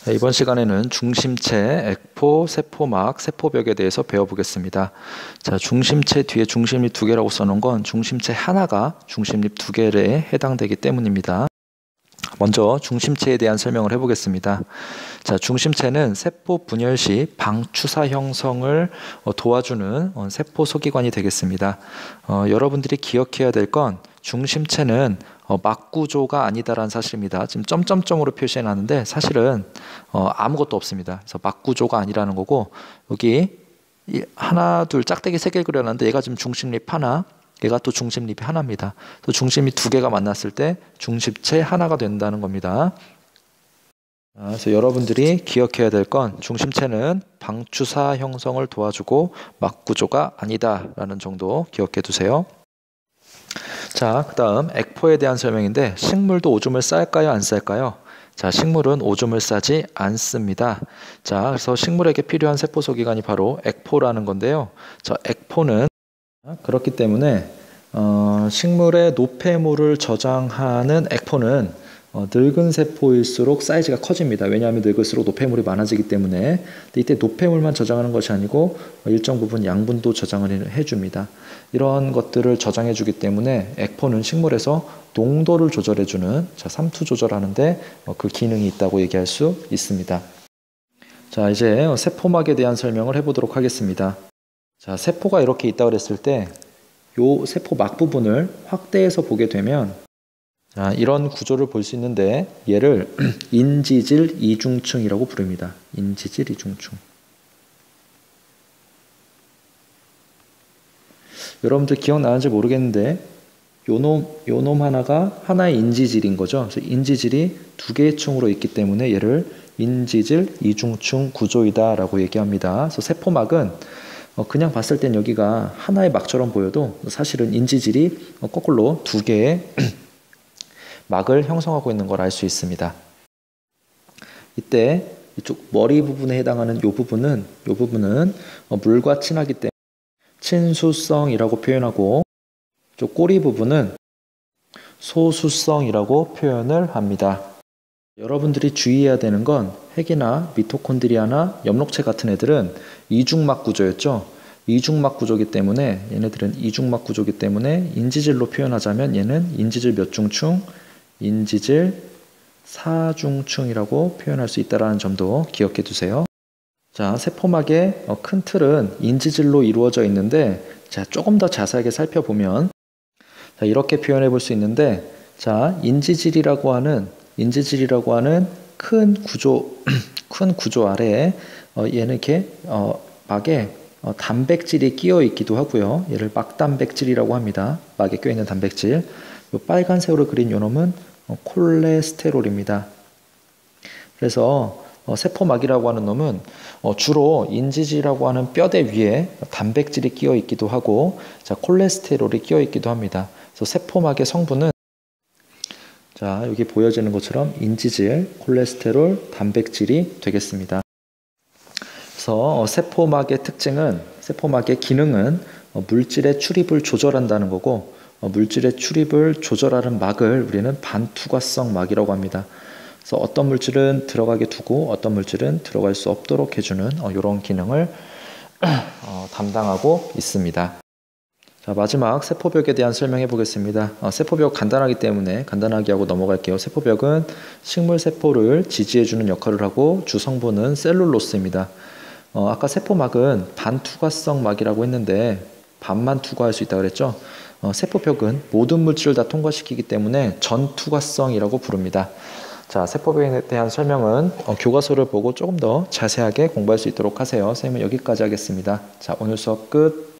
자, 이번 시간에는 중심체, 액포, 세포막, 세포벽에 대해서 배워보겠습니다. 자, 중심체 뒤에 중심립 2개라고 써놓은 건 중심체 하나가 중심립 2개에 해당되기 때문입니다. 먼저 중심체에 대한 설명을 해보겠습니다. 자, 중심체는 세포 분열 시 방추사 형성을 도와주는 세포 소기관이 되겠습니다. 여러분들이 기억해야 될 건 중심체는 막구조가 아니다라는 사실입니다. 지금 점점점으로 표시해놨는데 사실은 아무것도 없습니다. 그래서 막구조가 아니라는 거고, 여기 하나, 둘, 짝대기 3개 그려놨는데 얘가 지금 중심립 하나, 얘가 또 중심립이 하나입니다. 또 중심이 2개가 만났을 때 중심체 하나가 된다는 겁니다. 그래서 여러분들이 기억해야 될 건 중심체는 방추사 형성을 도와주고 막구조가 아니다라는 정도 기억해 두세요. 자, 그 다음 액포에 대한 설명인데, 식물도 오줌을 쌀까요, 안 쌀까요? 자, 식물은 오줌을 싸지 않습니다. 자, 그래서 식물에게 필요한 세포소기관이 바로 액포라는 건데요. 자, 액포는 그렇기 때문에 식물의 노폐물을 저장하는 액포는 늙은 세포일수록 사이즈가 커집니다. 왜냐하면 늙을수록 노폐물이 많아지기 때문에. 근데 이때 노폐물만 저장하는 것이 아니고 일정 부분 양분도 저장을 해줍니다. 이런 것들을 저장해 주기 때문에 액포는 식물에서 농도를 조절해주는, 자, 삼투 조절하는데 그 기능이 있다고 얘기할 수 있습니다. 자, 이제 세포막에 대한 설명을 해보도록 하겠습니다. 자, 세포가 이렇게 있다고 그랬을 때 이 세포막 부분을 확대해서 보게 되면, 자, 이런 구조를 볼 수 있는데 얘를 인지질 이중층이라고 부릅니다. 인지질 이중층. 여러분들 기억나는지 모르겠는데 요놈 하나가 하나의 인지질인 거죠. 그래서 인지질이 2개의 층으로 있기 때문에 얘를 인지질 이중층 구조이다 라고 얘기합니다. 그래서 세포막은 그냥 봤을 땐 여기가 하나의 막처럼 보여도 사실은 인지질이 거꾸로 2개의 막을 형성하고 있는 걸 알 수 있습니다. 이때 이쪽 머리 부분에 해당하는 이 부분은 물과 친하기 때문에 친수성이라고 표현하고, 이쪽 꼬리 부분은 소수성이라고 표현을 합니다. 여러분들이 주의해야 되는 건 핵이나 미토콘드리아나 엽록체 같은 애들은 이중막 구조였죠. 이중막 구조이기 때문에 얘네들은 이중막 구조이기 때문에 인지질로 표현하자면 얘는 인지질 몇 중층? 인지질 4중층이라고 표현할 수 있다는 점도 기억해 두세요. 자, 세포막의 큰 틀은 인지질로 이루어져 있는데, 자, 조금 더 자세하게 살펴보면, 자, 이렇게 표현해 볼 수 있는데, 자, 인지질이라고 하는 큰 구조 아래에 얘는 이렇게 막에 단백질이 끼어 있기도 하고요. 얘를 막단백질이라고 합니다. 막에 껴 있는 단백질. 요 빨간색으로 그린 요 놈은 콜레스테롤입니다. 그래서 세포막이라고 하는 놈은 주로 인지질이라고 하는 뼈대 위에 단백질이 끼어 있기도 하고, 자, 콜레스테롤이 끼어 있기도 합니다. 그래서 세포막의 성분은, 자, 여기 보여지는 것처럼 인지질, 콜레스테롤, 단백질이 되겠습니다. 그래서 세포막의 기능은 물질의 출입을 조절한다는 거고, 물질의 출입을 조절하는 막을 우리는 반투과성 막이라고 합니다. 그래서 어떤 물질은 들어가게 두고 어떤 물질은 들어갈 수 없도록 해주는 이런 기능을 담당하고 있습니다. 자, 마지막 세포벽에 대한 설명해 보겠습니다. 세포벽 간단하기 때문에 간단하게 하고 넘어갈게요. 세포벽은 식물 세포를 지지해주는 역할을 하고 주 성분은 셀룰로스입니다. 아까 세포막은 반투과성 막이라고 했는데 반만 투과할 수 있다고 그랬죠. 세포벽은 모든 물질을 다 통과시키기 때문에 전투과성이라고 부릅니다. 자, 세포벽에 대한 설명은 교과서를 보고 조금 더 자세하게 공부할 수 있도록 하세요. 선생님은 여기까지 하겠습니다. 자, 오늘 수업 끝.